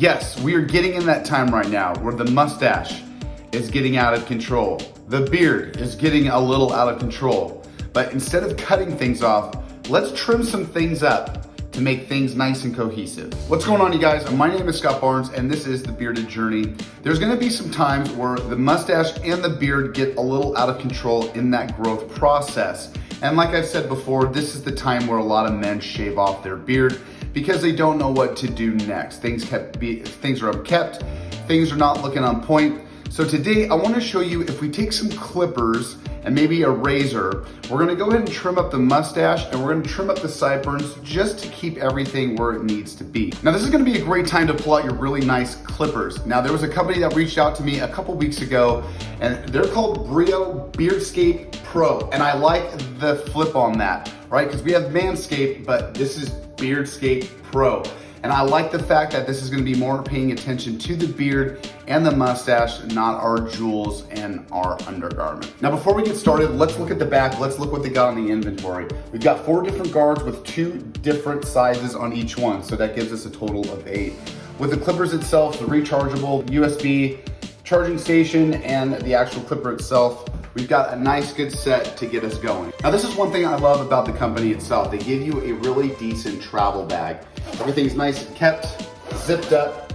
Yes, we are getting in that time right now where the mustache is getting out of control. The beard is getting a little out of control. But instead of cutting things off, let's trim some things up to make things nice and cohesive. What's going on, you guys? My name is Scott Barnes and this is The Bearded Journey. There's gonna be some times where the mustache and the beard get a little out of control in that growth process. And like I've said before, this is the time where a lot of men shave off their beard because they don't know what to do next. Things are upkept, things are not looking on point. So today I wanna show you, if we take some clippers and maybe a razor, we're gonna go ahead and trim up the mustache and we're gonna trim up the sideburns just to keep everything where it needs to be. Now this is gonna be a great time to pull out your really nice clippers. Now there was a company that reached out to me a couple weeks ago and they're called Brio Beardscape Pro. And I like the flip on that, right? Because we have Manscaped, but this is Beardscape Pro. And I like the fact that this is gonna be more paying attention to the beard and the mustache, not our jewels and our undergarment. Now before we get started, let's look at the back. Let's look what they got on the inventory. We've got 4 different guards with 2 different sizes on each one. So that gives us a total of 8. With the clippers itself, the rechargeable USB charging station and the actual clipper itself, we've got a nice good set to get us going. Now this is one thing I love about the company itself. They give you a really decent travel bag. Everything's nice and kept, zipped up.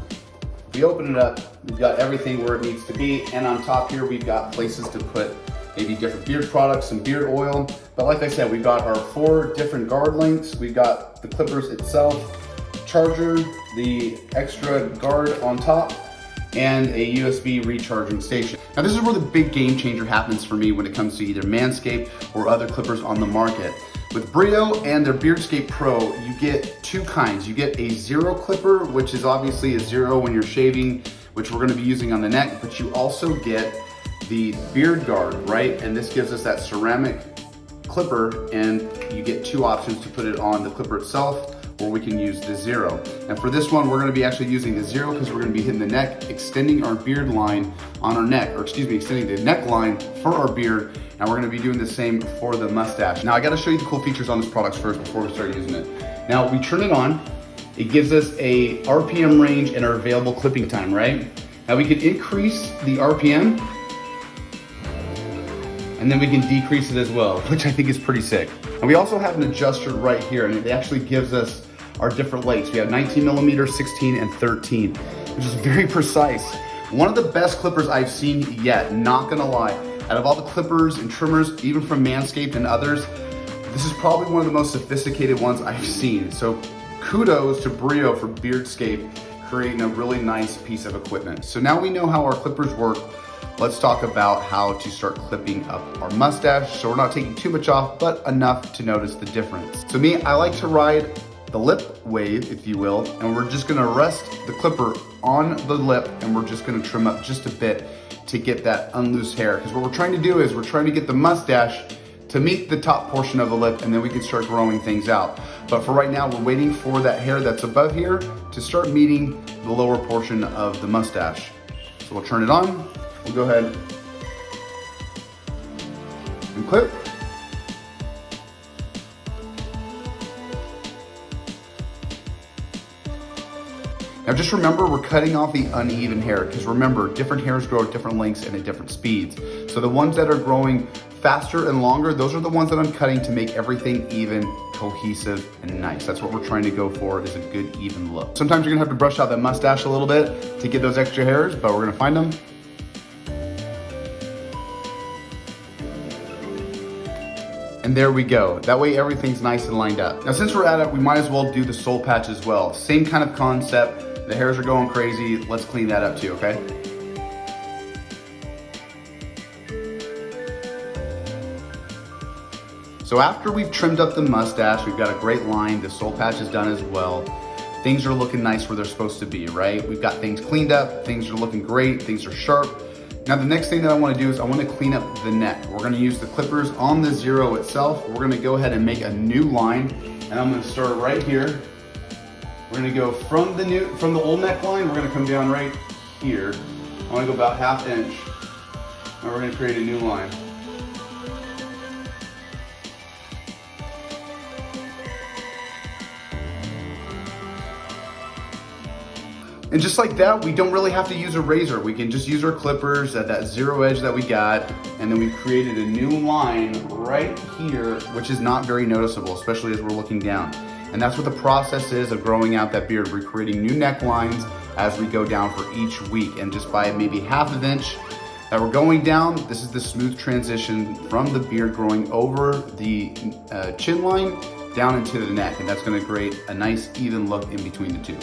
We open it up, we've got everything where it needs to be. And on top here, we've got places to put maybe different beard products, some beard oil. But like I said, we've got our 4 different guard links. We've got the clippers itself, charger, the extra guard on top, and a USB recharging station. Now this is where the big game changer happens for me when it comes to either Manscaped or other clippers on the market. With Brio and their Beardscape Pro, you get 2 kinds. You get a 0 clipper, which is obviously a 0 when you're shaving, which we're gonna be using on the neck, but you also get the beard guard, right? And this gives us that ceramic clipper, and you get 2 options to put it on the clipper itself, or we can use the 0. And for this one, we're gonna be actually using the 0 because we're gonna be hitting the neck, extending our beard line on our neck, or excuse me, extending the neckline for our beard. And we're gonna be doing the same for the mustache. Now I gotta show you the cool features on this product first before we start using it. Now we turn it on, it gives us a RPM range and our available clipping time, right? Now we can increase the RPM, and then we can decrease it as well, which I think is pretty sick. And we also have an adjuster right here, and it actually gives us our different lengths. We have 19 millimeter, 16, and 13, which is very precise. One of the best clippers I've seen yet, not gonna lie. Out of all the clippers and trimmers, even from Manscaped and others, this is probably one of the most sophisticated ones I've seen. So kudos to Brio for Beardscape, creating a really nice piece of equipment. So now we know how our clippers work. Let's talk about how to start clipping up our mustache. So we're not taking too much off, but enough to notice the difference. So me, I like to ride the lip wave, if you will, and we're just gonna rest the clipper on the lip and we're just gonna trim up just a bit to get that unloose hair. Because what we're trying to do is we're trying to get the mustache to meet the top portion of the lip, and then we can start growing things out. But for right now, we're waiting for that hair that's above here to start meeting the lower portion of the mustache. So we'll turn it on. We'll go ahead and clip. Now just remember, we're cutting off the uneven hair, because remember, different hairs grow at different lengths and at different speeds. So the ones that are growing faster and longer, those are the ones that I'm cutting to make everything even, cohesive, and nice. That's what we're trying to go for, is a good even look. Sometimes you're gonna have to brush out that mustache a little bit to get those extra hairs, but we're gonna find them. And there we go. That way everything's nice and lined up. Now since we're at it, we might as well do the soul patch as well. Same kind of concept. The hairs are going crazy. Let's clean that up too, okay? So after we've trimmed up the mustache, we've got a great line. The soul patch is done as well. Things are looking nice where they're supposed to be, right? We've got things cleaned up. Things are looking great. Things are sharp. Now the next thing that I wanna do is I wanna clean up the neck. We're gonna use the clippers on the 0 itself. We're gonna go ahead and make a new line, and I'm gonna start right here. We're gonna go from the old neckline, we're gonna come down right here. I wanna go about 1/2 inch, and we're gonna create a new line. And just like that, we don't really have to use a razor. We can just use our clippers at that zero edge that we got, and then we've created a new line right here, which is not very noticeable, especially as we're looking down. And that's what the process is of growing out that beard. We're creating new necklines as we go down for each week. And just by maybe half an inch that we're going down, this is the smooth transition from the beard growing over the chin line down into the neck. And that's gonna create a nice even look in between the two.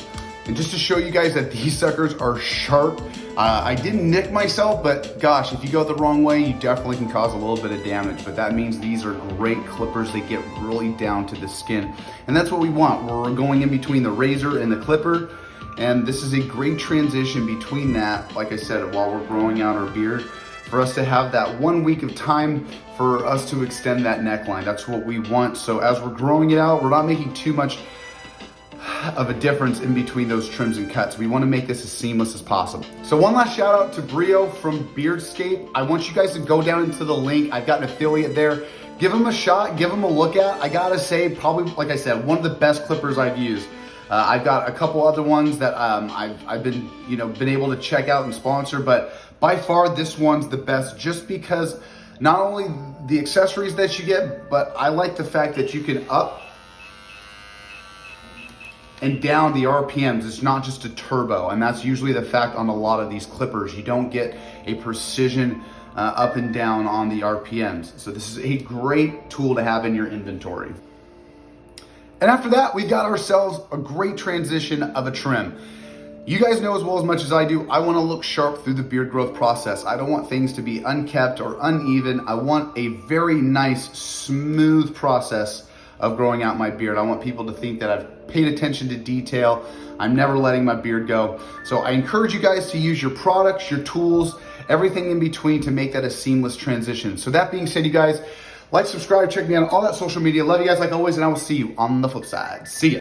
And just to show you guys that these suckers are sharp, I didn't nick myself, but gosh, if you go the wrong way, you definitely can cause a little bit of damage. But that means these are great clippers. They get really down to the skin. And that's what we want. We're going in between the razor and the clipper. And this is a great transition between that, like I said, while we're growing out our beard, for us to have that 1 week of time for us to extend that neckline. That's what we want. So as we're growing it out, we're not making too much of a difference in between those trims and cuts. We want to make this as seamless as possible. So one last shout out to Brio from Beardscape. I want you guys to go down into the link. I've got an affiliate there. Give them a shot, give them a look at. I gotta say, probably, like I said, one of the best clippers I've used. I've got a couple other ones that I've been able to check out and sponsor, but by far this one's the best, just because not only the accessories that you get, but I like the fact that you can up and down the RPMs. It's not just a turbo, and that's usually the fact on a lot of these clippers. You don't get a precision up and down on the RPMs. So this is a great tool to have in your inventory. And after that, we've got ourselves a great transition of a trim. You guys know as well as much as I do, I want to look sharp through the beard growth process. I don't want things to be unkept or uneven. I want a very nice, smooth process of growing out my beard. I want people to think that I've paid attention to detail. I'm never letting my beard go. So I encourage you guys to use your products, your tools, everything in between to make that a seamless transition. So that being said, you guys, like, subscribe, check me out on all that social media. Love you guys like always, and I will see you on the flip side. See ya.